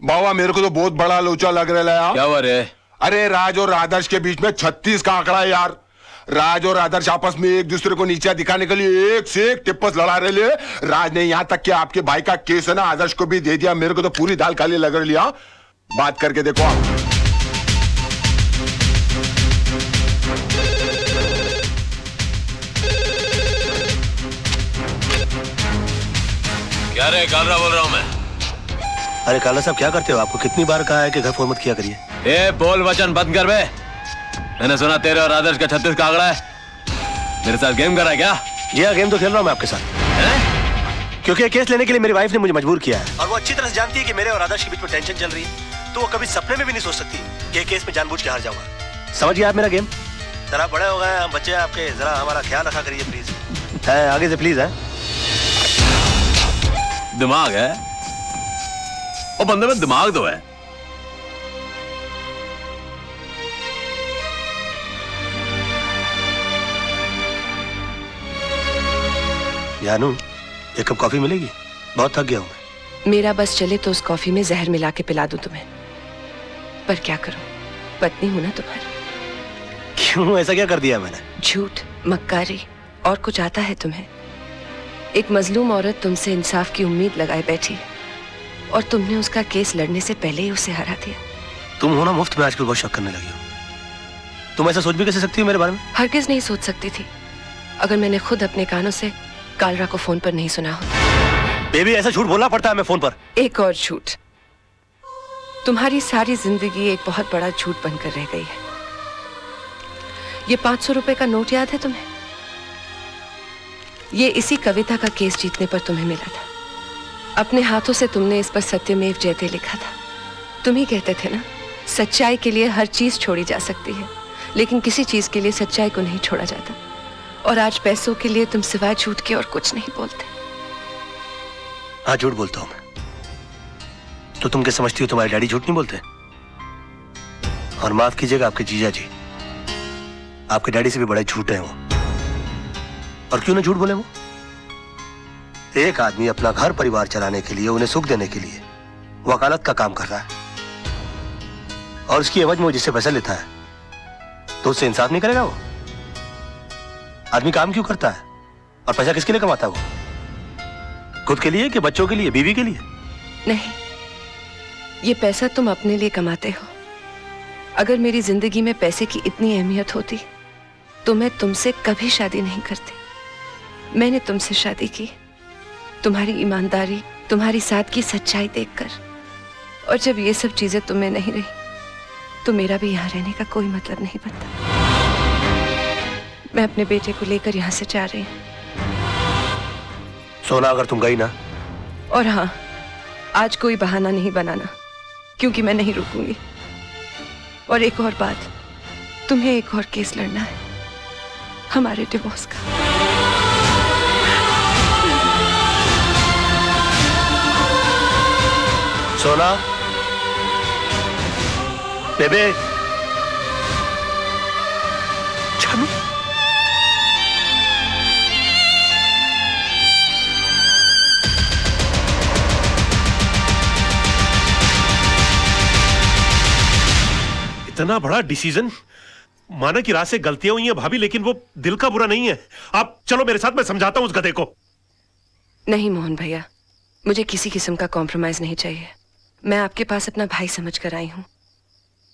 बाबा मेरे को तो बहुत बड़ा लोचा लग रहा है यार। क्या हुआ रे? अरे राज और आदर्श के बीच में 36 का आंकड़ा है यार। राज और आदर्श आपस में एक दूसरे को नीचा दिखाने के लिए एक से एक टिप्पस लड़ा रहे ले। राज ने यहाँ तक कि आपके भाई का केस है ना आदर्श को भी दे दिया। मेरे को तो पूरी दाल काली लग रही है। बात करके देखो आप। क्या रे कालरा बोल रहा हूँ मैं। अरे काला साहब क्या करते हो? आपको कितनी बार कहा है कि घर फोन मत किया करिए। ए बोल वचन बंद कर बे। मैंने सुना तेरे और आदर्श का 36 का आंकड़ा है। मेरे साथ गेम कर रहा है क्या? जी हाँ, गेम तो खेल रहा हूँ मैं आपके साथ। क्योंकि ये केस लेने के लिए मेरी वाइफ ने मुझे मजबूर किया है और वो अच्छी तरह से जानती है कि मेरे और आदर्श के बीच में टेंशन चल रही है। तो वो कभी सपने में भी नहीं सोच सकती कि ये केस में जानबूझ के हार जाऊंगा। समझिए आप मेरा गेम। जरा बड़े हो गए हम बच्चे आपके, जरा हमारा ख्याल रखा करिए प्लीज। है आगे से प्लीज है। दिमाग है वो बंदे में, दिमाग तो है। जानू एक कप कॉफी मिलेगी? बहुत थक गया हूं मैं। मेरा बस चले तो उस कॉफी में जहर मिला के पिला दूं तुम्हें, पर क्या करूं, पत्नी हूं ना तुम्हारी। क्यों, ऐसा क्या कर दिया मैंने? झूठ, मक्कारी और कुछ आता है तुम्हें? एक मजलूम औरत तुमसे इंसाफ की उम्मीद लगाए बैठी है और तुमने उसका केस लड़ने से पहले ही उसे हरा दिया। तुम हो ना मुफ्त में आजकल बहुत शक करने लगी हो। तुम ऐसा सोच भी कैसे सकती हो मेरे बारे में? हरगिज नहीं सोच सकती थी अगर मैंने खुद अपने कानों से कालरा को फोन पर नहीं सुना होता। बेबी ऐसा झूठ बोलना पड़ता है मैं फोन पर? एक और झूठ। तुम्हारी सारी जिंदगी एक बहुत बड़ा झूठ बनकर रह गई है। ये 500 रुपए का नोट याद है तुम्हें? ये इसी कविता का केस जीतने पर तुम्हें मिला था। अपने हाथों से तुमने इस पर सत्यमेव जयते लिखा था। तुम ही कहते थे ना, सच्चाई के लिए हर चीज छोड़ी जा सकती है लेकिन किसी चीज के लिए सच्चाई को नहीं छोड़ा जाता। और आज पैसों के लिए तुम सिवाय झूठ के और कुछ नहीं बोलते। हाँ झूठ बोलता हूं मैं। तो तुम क्या समझती हो तुम्हारे डैडी झूठ नहीं बोलते? और माफ कीजिएगा आपके जीजा जी, आपके डैडी से भी बड़े झूठ है वो। और क्यों ना झूठ बोले वो? एक आदमी अपना घर परिवार चलाने के लिए, उन्हें सुख देने के लिए वकालत का काम कर रहा है और उसकी एवज में वो जिससे पैसा लेता है तो उससे इंसाफ नहीं करेगा वो? आदमी काम क्यों करता है और पैसा किसके लिए कमाता है वो? खुद के लिए कि बच्चों के लिए, बीवी के लिए? नहीं, ये पैसा तुम अपने लिए कमाते हो। अगर मेरी जिंदगी में पैसे की इतनी अहमियत होती तो मैं तुमसे कभी शादी नहीं करती। मैंने तुमसे शादी की तुम्हारी ईमानदारी, तुम्हारी सादगी, सच्चाई देखकर। और जब ये सब चीजें तुम्हें नहीं रही तो मेरा भी यहाँ रहने का कोई मतलब नहीं बनता। मैं अपने बेटे को लेकर यहाँ से जा रही हूँ। सोना अगर तुम गई ना। और हाँ, आज कोई बहाना नहीं बनाना क्योंकि मैं नहीं रुकूंगी। और एक और बात, तुम्हें एक और केस लड़ना है हमारे डिवोर्स का। सोना, बेबे, जानू, इतना बड़ा डिसीजन। माना कि रात से गलतियां हुई हैं भाभी, लेकिन वो दिल का बुरा नहीं है। आप चलो मेरे साथ, मैं समझाता हूं उस गधे को। नहीं मोहन भैया, मुझे किसी किस्म का कॉम्प्रोमाइज नहीं चाहिए। मैं आपके पास अपना भाई समझ कर आई हूँ।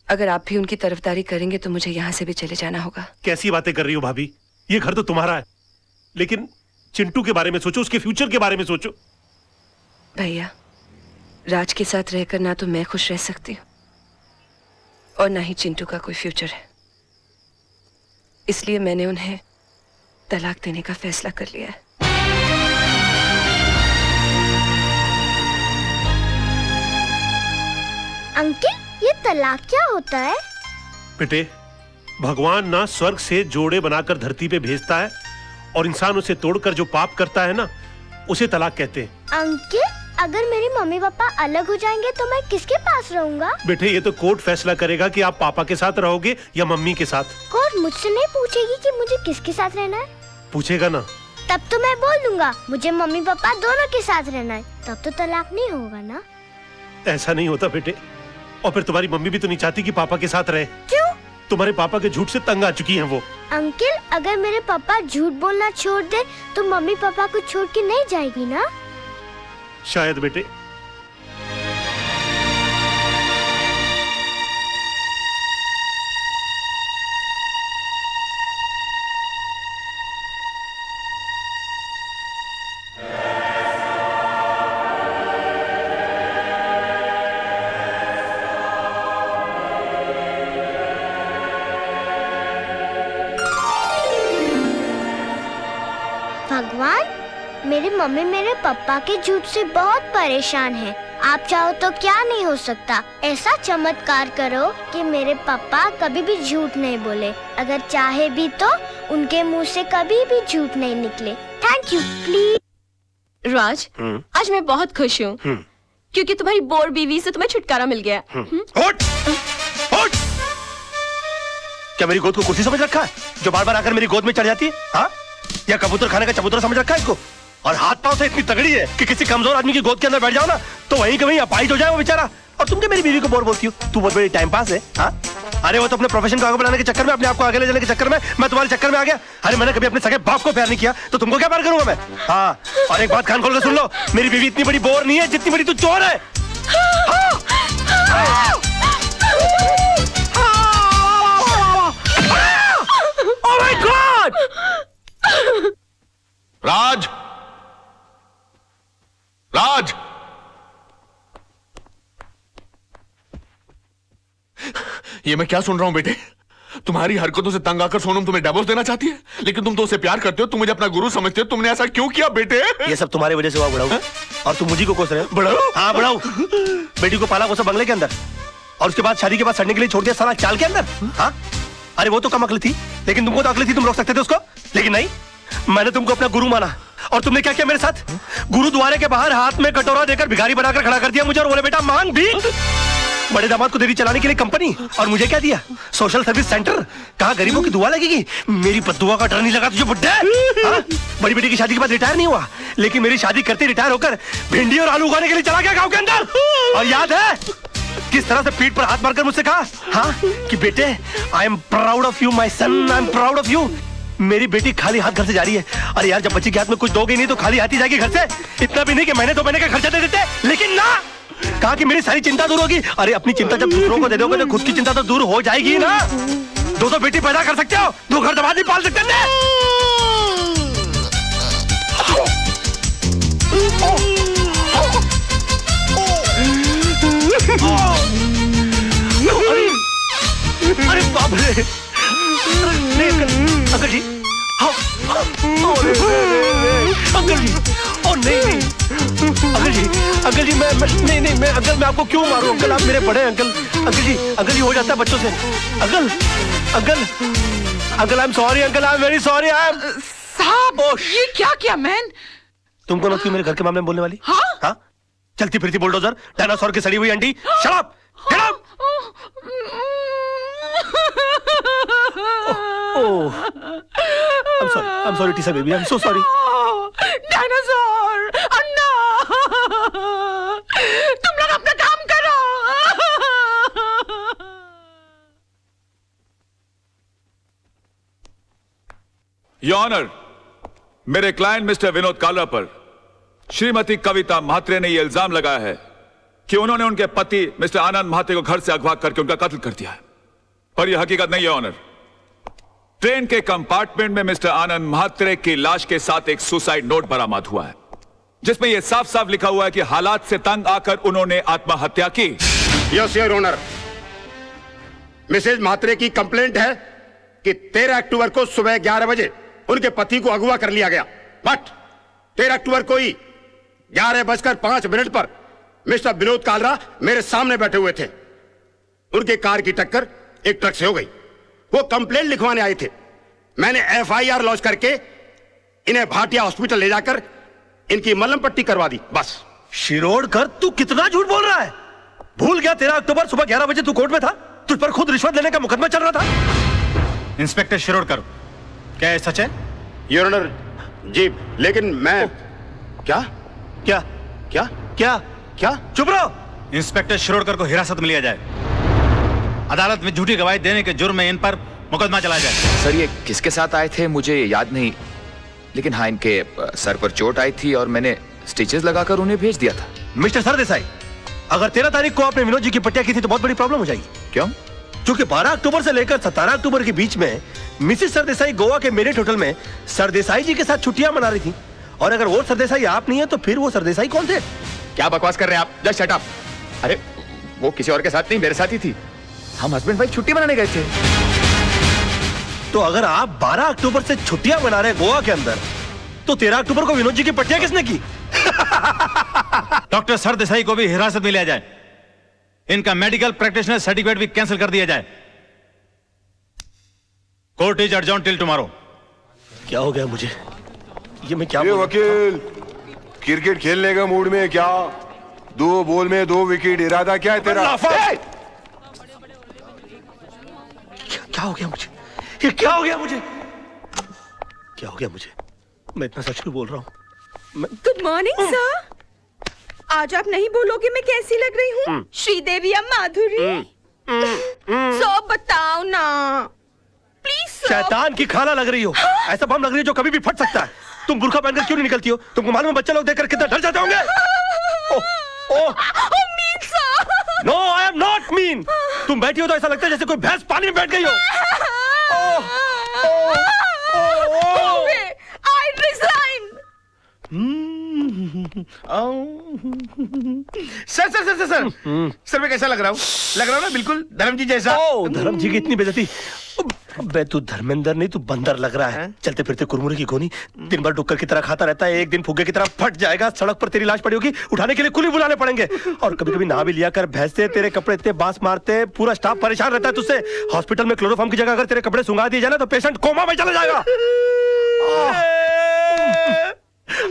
अगर आप भी उनकी तरफदारी करेंगे तो मुझे यहाँ से भी चले जाना होगा। कैसी बातें कर रही हो भाभी? ये घर तो तुम्हारा है, लेकिन चिंटू के बारे में सोचो, उसके फ्यूचर के बारे में सोचो। भैया, राज के साथ रहकर ना तो मैं खुश रह सकती हूँ और ना ही चिंटू का कोई फ्यूचर है। इसलिए मैंने उन्हें तलाक देने का फैसला कर लिया है। अंकल, ये तलाक क्या होता है? बेटे, भगवान ना स्वर्ग से जोड़े बनाकर धरती पे भेजता है और इंसान उसे तोड़कर जो पाप करता है ना, उसे तलाक कहते हैं। अंकल, अगर मेरे मम्मी पापा अलग हो जाएंगे तो मैं किसके पास रहूंगा? बेटे, ये तो कोर्ट फैसला करेगा कि आप पापा के साथ रहोगे या मम्मी के साथ। कोर्ट मुझसे नहीं पूछेगी कि मुझे किसके साथ रहना है? पूछेगा ना। तब तो मैं बोल दूंगा मुझे मम्मी पापा दोनों के साथ रहना है। तब तो तलाक नहीं होगा ना? ऐसा नहीं होता बेटे। और फिर तुम्हारी मम्मी भी तो नहीं चाहती कि पापा के साथ रहे। क्यों? तुम्हारे पापा के झूठ से तंग आ चुकी हैं वो। अंकल, अगर मेरे पापा झूठ बोलना छोड़ दे तो मम्मी पापा को छोड़ के नहीं जाएगी ना? शायद बेटे। भगवान, मेरी मम्मी मेरे पापा के झूठ से बहुत परेशान है। आप चाहो तो क्या नहीं हो सकता। ऐसा चमत्कार करो कि मेरे पापा कभी भी झूठ नहीं बोले। अगर चाहे भी तो उनके मुंह से कभी भी झूठ नहीं निकले। Thank you please. राज, आज मैं बहुत खुश हूँ क्योंकि तुम्हारी बोर बीवी से तुम्हें छुटकारा मिल गया। उठ! उठ! क्या मेरी गोद को कुर्सी समझ रखा है जो बार बार आकर मेरी गोद में चढ़ जाती है? हाँ? या कबूतर खाने का चबूतरा समझ रखा है इसको? और हाथ पांव से इतनी तगड़ी है कि किसी कमजोर आदमी की गोद के अंदर बैठ जाओ ना तो वहीं के वहीं अपाहिज हो जाए वो बेचारा। और तुम क्या मेरी बीवी को बोर बोलती हो? तू बहुत बड़ी टाइम पास है। हाँ? अरे वो तो अपने प्रोफेशन को आगे बढ़ाने के चक्कर में, अपने आप को आगे ले जाने के चक्कर में मैं तुम्हारे चक्कर में आ गया। अरे मैंने कभी अपने सगे बाप को प्यार नहीं किया तो तुमको क्या प्यार करूंगा मैं? हाँ, और एक बात कान खोल कर सुन लो, मेरी बीवी इतनी बड़ी बोर नहीं है जितनी बड़ी तू चोर है। Oh my God! राज! राज! ये मैं क्या सुन रहा हूं बेटे? तुम्हारी हरकतों से तंग आकर सोनम तुम्हें डिवोर्स देना चाहती है, लेकिन तुम तो उसे प्यार करते हो, तुम मुझे अपना गुरु समझते हो। तुमने ऐसा क्यों किया बेटे? ये सब तुम्हारी वजह से हुआ बड़ाऊ। और तुम मुझे को कोस रहे हो? बड़ाऊ? हाँ बड़ाऊ। बेटी को पाला कोसा बंगले के अंदर और उसके बाद शादी के बाद सड़ने के लिए छोड़ दिया साला चाल के अंदर। हाँ? अरे वो तो कम अकल थी, लेकिन तुमको तो अकल थी, तुम रोक सकते थे उसको। लेकिन नहीं, मैंने तुमको अपना गुरु माना। और तुमने क्या किया मेरे साथ? गुरुद्वारे के बाहर हाथ में कटोरा देकर भिखारी बनाकर खड़ा कर दिया मुझे और बोले बेटा मांग भीख। बड़े दामाद को देवी चलाने के लिए कंपनी, और मुझे क्या दिया? Social service centre. कहा गरीबों की दुआ लगेगी? मेरी बद्दुआ का डर नहीं लगा तुझे बुड्ढे? हाँ? बड़ी बेटी की शादी के बाद रिटायर नहीं हुआ, लेकिन मेरी शादी करते रिटायर होकर भिंडी और आलू उगाने के लिए चला गया गाँव के अंदर। और याद है किस तरह से पीठ पर हाथ मारकर मुझसे कहा, हाँ, कि बेटे I am proud of you my son, I am proud of you. मेरी बेटी खाली हाथ घर से जा रही है। अरे यार, जब बच्ची के हाथ में कुछ दोगे नहीं तो खाली हाथ ही जाएगी घर से। इतना भी नहीं कि महीने 2 महीने का खर्चा दे देते, लेकिन ना, कहा कि मेरी सारी चिंता दूर होगी। अरे अपनी चिंता जब दूसरों को दे दोगे तो खुद की चिंता तो दूर हो जाएगी ना। 2 बेटी पैदा कर सकते हो, 2 घर दमाद नहीं पाल सकते थे। अरे बाप रे! नहीं अंकल जी, अंकल जी, ओ नहीं अंकल जी, मैं नहीं मैं अंकल, मैं आपको क्यों मारूं अंकल? आप मेरे बड़े अंकल जी हो जाता है बच्चों से। Uncle I am sorry uncle, I am very sorry. I am साहब, ये क्या किया मैन? तुम कौन होती हो मेरे घर के मामले में बोलने वाली? हाँ? चलती फिरती बुलडोजर, डायनासोर की सड़ी हुई अंडी। Shut up! Get out! Oh, I'm sorry, Tisa baby. I'm so sorry. Dinosaur, Anna, तुम लोग अपना काम करो। योर ऑनर, मेरे क्लाइंट मिस्टर विनोद कालरा पर श्रीमती कविता म्हात्रे ने यह इल्जाम लगाया है कि उन्होंने उनके पति मिस्टर आनंद म्हात्रे को घर से अगवा करके उनका कत्ल कर दिया है, पर यह हकीकत नहीं है ऑनर। ट्रेन के कंपार्टमेंट में मिस्टर आनंद म्हात्रे की लाश के साथ एक सुसाइड नोट बरामद हुआ है, जिसमें यह साफ साफ लिखा हुआ है कि हालात से तंग आकर उन्होंने आत्महत्या की। Yes your honour, Mrs Mhatre की कंप्लेंट है कि 13 अक्टूबर को सुबह 11 बजे उनके पति को अगवा कर लिया गया, बट 13 अक्टूबर को ही 11:05 पर मिस्टर विनोद कालरा मेरे सामने बैठे हुए थे। उनके कार की टक्कर एक ट्रक से हो गई। वो कंप्लेंट लिखवाने आए थे। मैंने FIR लॉन्च करके इन्हें भाटिया हॉस्पिटल ले जाकर इनकी मलहम पट्टी करवा दी, बस। शिरोडकर, तू कितना झूठ बोल रहा है? भूल गया 13 अक्टूबर सुबह 11 बजे तू कोर्ट में था? तुझ पर खुद रिश्वत लेने का मुकदमा चल रहा था। इंस्पेक्टर शिरोडकर, क्या है सच है? योर ऑनर जी, लेकिन मैं क्या क्या क्या क्या क्या? चुप रहो, इंस्पेक्टर शिरोडकर को हिरासत में लिया जाए। अदालत में झूठी गवाही देने के जुर्म में इन पर मुकदमा चलाया जाए। सर, ये किसके साथ आए थे मुझे याद नहीं, लेकिन हाँ, इनके सर पर चोट आई थी और मैंने स्टिचेस लगाकर उन्हें भेज दिया था। मिस्टर सरदेसाई, अगर 13 तारीख को आपने विनोद जी की पट्टिया की थी तो बहुत बड़ी प्रॉब्लम हो जाएगी। क्यों? क्योंकि 12 अक्टूबर से लेकर 17 अक्टूबर के बीच में मिसेस सरदेसाई गोवा के मेरिट होटल में सरदेसाई जी के साथ छुट्टियां मना रही थी। और अगर वो सरदेसाई आप नहीं है तो फिर वो सरदेसाई कौन थे? क्या बकवास कर रहे हैं आप? Just shut up. अरे वो किसी और के साथ नहीं, मेरे साथ ही थी। हम हस्बैंड वाइफ छुट्टी मनाने गए थे। तो अगर आप 12 अक्टूबर से छुट्टियां मना रहे गोवा के अंदर, तो 13 अक्टूबर को विनोद जी की पट्टियां किसने की? डॉक्टर सरदेसाई को भी हिरासत में लिया जाए। इनका मेडिकल प्रैक्टिशनर सर्टिफिकेट भी कैंसिल कर दिया जाए। Court is adjourned till tomorrow. क्या हो गया मुझे? ये मैं क्या वकील, क्रिकेट खेलने का मूड में क्या? 2 बॉल में 2 विकेट, इरादा क्या है तेरा? क्या हो गया मुझे? ये क्या हो गया मुझे? क्या हो गया मुझे? मैं इतना सच भी बोल रहा हूँ। Good morning sir. आज आप नहीं बोलोगे मैं कैसी लग रही हूँ? श्रीदेवी या माधुरी? सब बताओ ना प्लीज। शैतान की खाला लग रही हो। ऐसा बम लग रही है जो कभी भी फट सकता है। तुम बुर्का पहनकर क्यों नहीं निकलती हो? तुमको मालूम है बच्चे लोग देखकर कितना डर जाते होंगे? No, I am not mean. तुम बैठी हो तो ऐसा लगता है जैसे कोई भैंस पानी में बैठ गई हो। I resign. सर मैं कैसा लग रहा हूँ ना? बिल्कुल धर्म जी जैसा। धर्म जी की इतनी बेइज्जती। बे तू धर्मेंद्र नहीं, तू बंदर लग रहा है। चलते फिरते कुरमुरे की गोनी, दिन भर डुक्कर की तरह खाता रहता है। एक दिन फुग्गे की तरह फट जाएगा। सड़क पर तेरी लाश पड़ी होगी, उठाने के लिए कुली बुलाने पड़ेंगे। और कभी कभी नहा भी लिया कर। भैंसे तेरे कपड़े इतने बांस मारते हैं, पूरा स्टाफ परेशान रहता है तुझसे। हॉस्पिटल में क्लोरोफॉर्म की जगह अगर तेरे कपड़े सुंगा दिए जाए ना तो पेशेंट कोमा में चला जाएगा।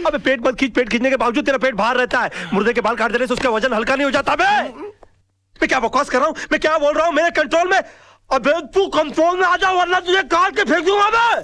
अबे पेट मत खींच। पेट खींचने के बावजूद तेरा पेट बाहर रहता है। मुर्दे के बाल काट देने से उसका वजन हल्का नहीं हो जाता। मैं क्या बकवास कर रहा हूँ? मैं क्या बोल रहा हूँ? मेरे कंट्रोल में। अबे तू कंट्रोल में आ जा वरना तुझे काट के फेंक दूंगा मैं।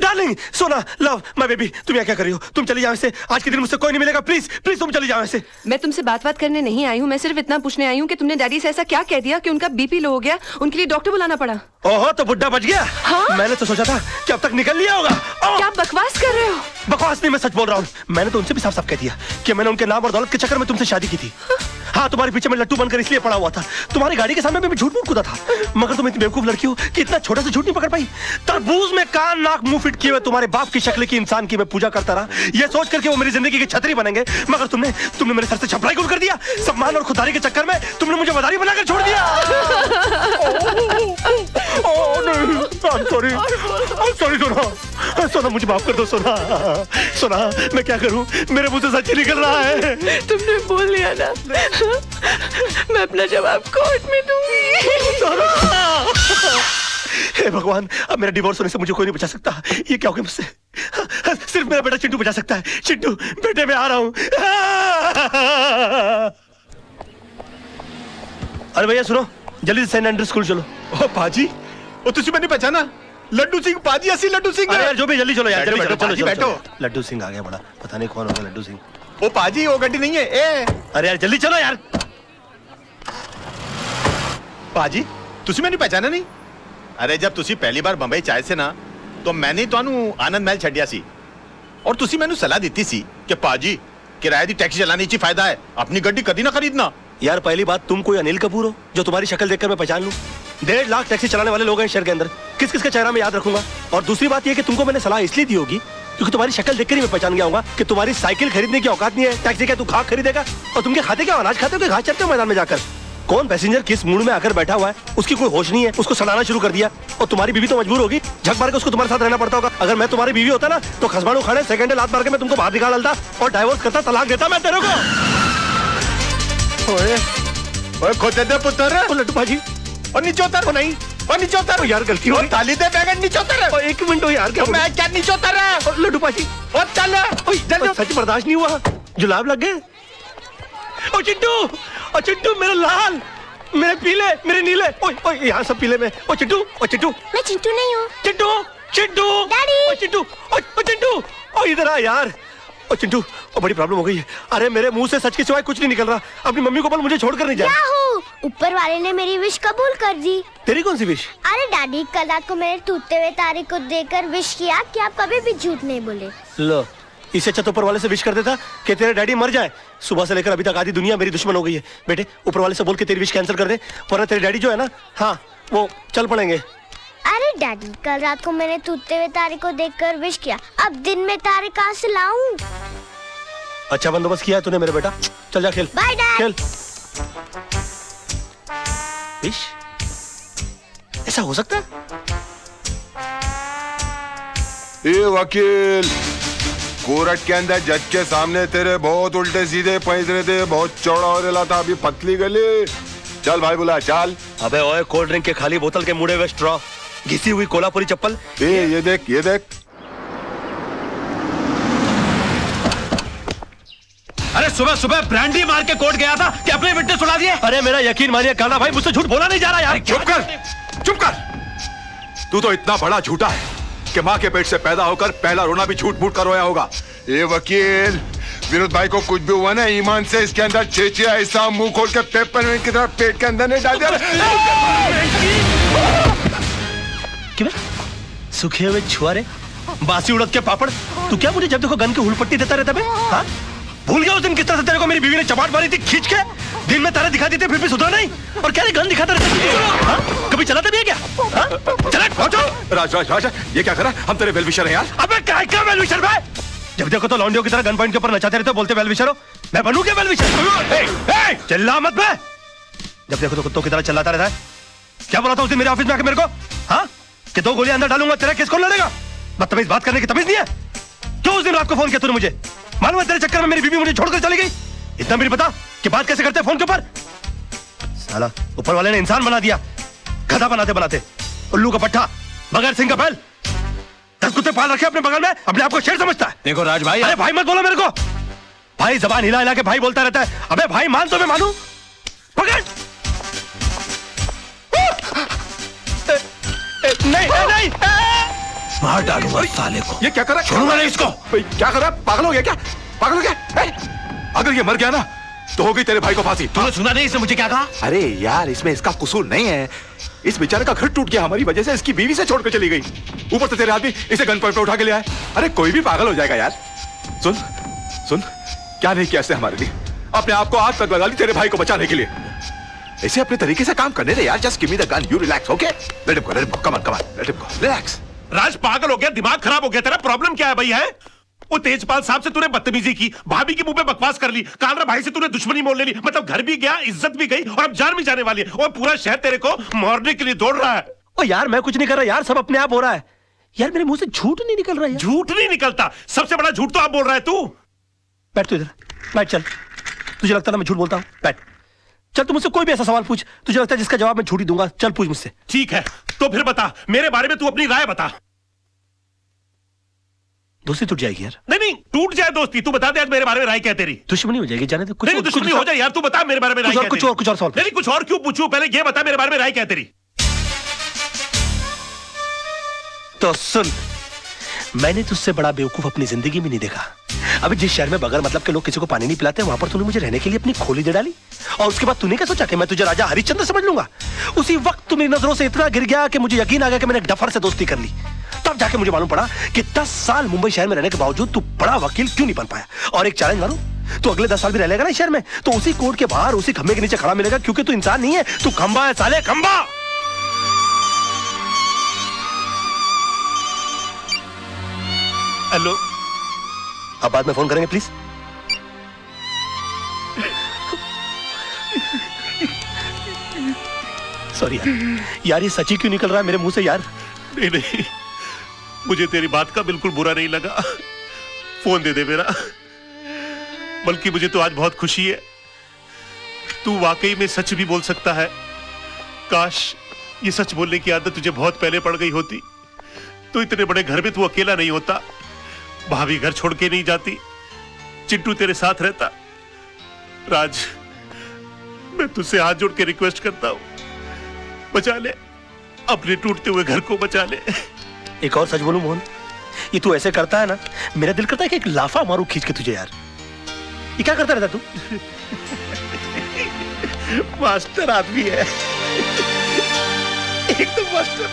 डार्लिंग, सोना, लव, माय बेबी, तुम यहाँ क्या कर रही हो? तुम चली जाओ ऐसे। आज के दिन मुझसे कोई नहीं मिलेगा। प्लीज प्लीज तुम चली जाओ ऐसे। मैं तुमसे बात करने नहीं आई हूँ। मैं सिर्फ इतना पूछने आई हूँ कि तुमने डैडी से ऐसा क्या कह दिया कि उनका बीपी लो हो गया, उनके लिए डॉक्टर बुलाना पड़ा। ओहो, तो बुड्ढा बच गया। हाँ? मैंने तो सोचा था कि अब तक निकल लिया होगा। क्या बकवास कर रहे हो? बकवास नहीं, मैं सच बोल रहा हूँ। मैंने तो उनसे भी साफ साफ कह दिया कि मैंने उनके नाम और दौलत के चक्कर में तुमसे शादी की थी। हाँ, तुम्हारे पीछे मैं लट्टू बनकर इसलिए पड़ा हुआ था। तुम्हारी गाड़ी के सामने मैं झूठ मूठ कूदा था। मगर तुम इतनी बेवकूफ लड़की हो कि इतना छोटा सा झूठ नहीं पकड़ पाई। तरबूज में कान नाक मुंह फिट किए हुए तुम्हारे बाप की शक्ल की इंसान की मैं पूजा करता रहा, ये सोच करके वो मेरी जिंदगी की छतरी बनेंगे। मगर तुमने मेरे सर से छपराई गुल कर दिया। सम्मान और खुदारी के चक्कर में तुमने मुझे मदारी बनाकर छोड़ दिया। सॉरी सोना, मुझे माफ कर दो सोना। मैं क्या करूं? मेरे मुंह से सच ही निकल रहा है। तुमने बोल लिया ना, मैं अपना जवाब कोर्ट में दूंगी। हे भगवान, अब मेरा डिवोर्स होने से मुझे कोई नहीं बचा सकता। ये क्या हो गया मुझसे? सिर्फ मेरा बेटा चिंटू बचा सकता है। चिंटू बेटे, मैं आ रहा हूं। अरे भैया सुनो, जल्दी से सेंट एंड्रू स्कूल चलो। ओ पाजी, ओ तुझे मैंने पहचाना? लड्डू सिंह पाजी, असली लड्डू सिंह। अरे यार जो भी, जल्दी चलो यार, जल्दी चलो। बैठो। लड्डू सिंह आ गया बड़ा, पता नहीं कौन होगा लड्डू सिंह। ओ पाजी, वो गड्डी नहीं है। ए अरे यार जल्दी चलो यार। पाजी, तुझे मैंने पहचाना नहीं? अरे जब तुसी पहली बार बंबई चाहे से ना, तो मैंने ਤੁਹਾਨੂੰ आनंद महल छड़िया सी और तुसी मैंने सलाह दी सी कि पाजी किराए दी टैक्सी चलाने ची फायदा है, अपनी गड्डी कभी ना खरीदना। यार पहली बात, तुम कोई अनिल कपूर हो जो तुम्हारी शक्ल देखकर मैं पहचान लूं? 1.5 लाख टैक्सी चलाने वाले लोग हैं शहर के अंदर, किस किस का चेहरा मैं याद रखूंगा? और दूसरी बात यह कि तुमको मैंने सलाह इसलिए दी होगी क्योंकि तुम्हारी शक्ल देखकर ही मैं पहचान गया हूँ कि तुम्हारी साइकिल खरीदने की औकात नहीं है। टैक्सी क्या तू घास खरीदेगा? और तुम क्या खाते, क्या अनाज खाते हो कि घास चरते हो मैदान में जाकर? कौन पैसेंजर किस मूड में आकर बैठा हुआ है उसकी कोई होश नहीं है, उसको सड़ाना शुरू कर दिया। और तुम्हारी बीवी तो मजबूर होगी, झक मार के उसको तुम्हारे साथ रहना पड़ता होगा। अगर मैं तुम्हारी बीवी होता ना तो खसबाड़ू खाने सेकंड लात मार के मैं तुमको बाहर निकाल डालता और डाइवोर्स करता, तलाक देता मैं तेरे को। ओए खोते दे पुत्र, लड्डू भाजी, और नीचे उतर। नहीं, और नीचे उतर यार, गलती हो गई। थाली दे बैगन, नीचे उतर। एक मिनट हो यार, क्या मैं क्या नीचे उतर रहा? लड्डू भाजी, और चल जल्दी। सच बर्दाश्त नहीं हुआ, जुलाब लग गए। ओ चिंटू, ओ चिंटू, मेरे लाल, मेरे पीले, मेरे नीले, ओए यहाँ सब पीले में। ओ चिंटू, ओ चिंटू। मैं चिंटू नहीं हूँ। चिंटू, चिंटू, डैडी। ओ चिंटू, ओ चिंटू, ओ इधर आ यार। ओ चिंटू, ओ बड़ी प्रॉब्लम हो गई है। अरे मेरे मुंह से सच के सिवाय कुछ नहीं निकल रहा। अपनी मम्मी को बोल मुझे छोड़कर नहीं जाए। ऊपर वाले ने मेरी विश कबूल कर दी। तेरी कौन सी विश? अरे डैडी, कल रात को मैंने टूटते हुए तारे को देखकर विश किया कि आप कभी भी झूठ नहीं बोले। लो, इससे अच्छा तो ऊपर वाले से विश कर देता कि तेरे डैडी मर जाए। सुबह से लेकर अभी तक आधी दुनिया मेरी दुश्मन हो गई है। बेटे, ऊपर वाले से बोल के तेरी विश कैंसिल कर दे, वरना तेरे डैडी जो है ना, हाँ वो चल पड़ेंगे। अरे डैडी, कल रात को मैंने टूटते हुए तारे को देखकर विश किया, अब दिन में तारे कहाँ से लाऊं? अच्छा बंदोबस्त किया है तूने मेरे बेटा। चल जा खेल। Bye dad. खेल। विश? ऐसा हो सकता है? ए वकील, कोर्ट के अंदर जज के सामने तेरे बहुत उल्टे सीधे पैंतरे थे, बहुत चौड़ा हो रहा था, अभी पतली गली। चल भाई बुला, चल। अबे ओए, कोल्ड ड्रिंक के खाली बोतल के मुड़े हुए स्ट्रॉ, घिसी हुई कोल्हापुरी चप्पल। ये देख, ये देख। अरे सुबह सुबह ब्रांडी मार के कोर्ट गया था कि अपने विटनेस उड़ा दिए। अरे मेरा यकीन मानिए कान्हा भाई, मुझसे झूठ बोला नहीं जा रहा यार। चुप कर, चुप कर। तू तो इतना बड़ा झूठा है कि माँ के पेट से पैदा होकर पहला रोना भी झूठ मूठ कर रोया होगा। ये वकील, विनोद भाई को कुछ भी हुआ ना, ईमान से इसके अंदर छेछिया ऐसा मुंह खोल के पेपर की तरह पेट के अंदर नहीं डाल दिया। क्यों? सूखे हुए छुआरे, बासी उड़द के पापड़, तू क्या मुझे जब देखो गन की हुलपट्टी देता रहता बे? हाँ? भूल गया उस दिन किस तरह से तेरे को मेरी बीवी ने चपाट मारी थी खींच के? दिन में तारे दिखा देते फिर भी सुधरा नहीं, और क्या गन दिखाता रहता? हाँ? कभी चलाता भी है क्या? हाँ? चला पहुंचो। राज राज राज, ये क्या करा? हम तेरे वेलविशर हैं यार। अबे क्या वेलविशर भाई? जब देखो तो लौंडियों की तरह गन पॉइंट के ऊपर नचाते रहते हो, बोलते वेलविशर हो। मैं बनूं क्या वेलविशर? चिल्ला मत बे। जब देखो तो कुत्तों की तरह चिल्लाता रहता है। क्या बोला था उस दिन मेरे ऑफिस में आके मेरे को? हाँ? कि 2 गोलियां अंदर डालूंगा, तेरा केस कौन लड़ेगा? बदतमीज बात करने की तमीज नहीं है? क्यों उस दिन रात को फोन किया तूने मुझे? मालूम है तेरे चक्कर में मेरी बीवी मुझे छोड़कर चली गई। इतना भी नहीं पता कि बात कैसे करते फोन के ऊपर? साला ऊपर वाले ने इंसान बना दिया, गधा बनाते बनाते। उल्लू का पट्टा, बगैर सिंह का बैल। 10 कुत्ते पाल रखे अपने बगल में, अपने आप को शेर समझता है। देखो राज भाई, अरे भाई मत बोलो मेरे को। भाई जबान हिला हिला के भाई बोलता रहता है। अबे भाई मान तो मैं मानू। पकड़। नहीं नहीं, मार डालूंगा साले को। ये क्या कर रहा है? छोड़ूंगा नहीं इसको। क्या कर रहा है? पागल हो गया क्या? पागल हो गया? अगर ये मर गया ना तो हो गई तेरे भाई को फांसी। तूने सुना नहीं इसने मुझे क्या कहा? अरे यार, इसमें इसका कसूर नहीं है। इस बेचारे का घर टूट गया हमारी वजह से, इसकी बीवी से छोड़कर चली गई। ऊपर से तेरे आदमी इसे गन पॉइंट पे उठा के ले आए। अरे कोई भी पागल हो जाएगा यार। सुन सुन, क्या नहीं किया इसने हमारे लिए? अपने आप को आग तक लगा ली तेरे भाई को बचाने के लिए। ऐसे अपने तरीके से काम करने दे यार। Just give me the gun, you relax, okay? Let him go, come on, let him go, relax. Raj पागल हो गया, दिमाग खराब हो गया तेरा? प्रॉब्लम क्या है भाई? है वो तेजपाल साहब से तूने बदतमीजी की, भाभी के मुंह पे बकवास कर ली, कालरा भाई से तूने दुश्मनी मोल ले ली, मतलब घर भी गया, इज्जत भी गई, और अब जान भी जाने वाली है। और पूरा शहर तेरे को मारने के लिए दौड़ रहा है। ओ यार मैं कुछ नहीं कर रहा यार, सब अपने आप हो रहा है यार। मेरे मुंह से झूठ नहीं निकल रहा है। झूठ नहीं निकलता, सबसे बड़ा झूठ तो आप बोल रहा है तू। बैठ तू इधर, बैठ। चल, तुझे लगता है मैं झूठ बोलता हूँ? बैठ। चल तू मुझसे कोई भी ऐसा सवाल पूछ, तुझे लगता है जिसका जवाब मैं झूठ ही दूंगा। चल पूछ मुझसे। ठीक है, तो फिर बता, मेरे बारे में तू अपनी राय बता। दोस्ती टूट जाएगी यार। नहीं, टूट जाए दोस्ती, तू बता दे आज मेरे बारे में राय क्या तेरी? दुश्मनी हो जाएगी, जाने दे। कुछ नहीं, दुश्मनी हो जाए यार, तू बता मेरे बारे में राय क्या तेरी? कुछ और सवाल। नहीं, कुछ और क्यों पूछूं? पहले ये बता मेरे बारे में राय क्या तेरी? तो सुन, मैंने तुझसे बड़ा बेवकूफ अपनी जिंदगी में नहीं देखा। अभी जिस शहर में बगैर मतलब के लोग किसी को पानी नहीं पिलाते, वहां पर तूने मुझे रहने के लिए अपनी खोली दे डाली, और उसके बाद तूने क्या सोचा कि मैं तुझे राजा हरिश्चंद्र समझ लूंगा? उसी वक्त तू मेरी नजरों से इतना गिर गया कि मुझे यकीन आ गया कि मैंने डफर से दोस्ती कर ली। तब जाके मुझे मालूम पड़ा कि 10 साल मुंबई शहर में रहने के बावजूद तू बड़ा वकील क्यों नहीं बन पाया। और एक चैलेंज मारूं, तू अगले 10 साल भी रह लेगा ना शहर में, तो उसी कोर्ट के बाहर उसी खंबे के नीचे खड़ा मिलेगा, क्योंकि तू इंसान नहीं है, तू खंबा है साले, खंबा। हेलो, अब बाद में फोन करेंगे प्लीज। सॉरी यार, ये सच्ची क्यों निकल रहा है मेरे मुंह से यार? नहीं नहीं, मुझे तेरी बात का बिल्कुल बुरा नहीं लगा। फोन दे दे मेरा। बल्कि मुझे तो आज बहुत खुशी है, तू वाकई में सच भी बोल सकता है। काश ये सच बोलने की आदत तुझे बहुत पहले पड़ गई होती, तो इतने बड़े घर में तू अकेला नहीं होता, भाभी घर छोड़ के नहीं जाती, चिंटू तेरे साथ रहता। राज, मैं तुझसे हाथ जोड़ के रिक्वेस्ट करता हूं, बचा ले, अपने टूटते हुए घर को बचा ले। एक और सच बोलूं मोहन, ये तू ऐसे करता है ना, मेरा दिल करता है कि एक लाफा मारू खींच के तुझे यार। ये क्या करता रहता तू? मास्टर आदमी है, एकदम मास्टर।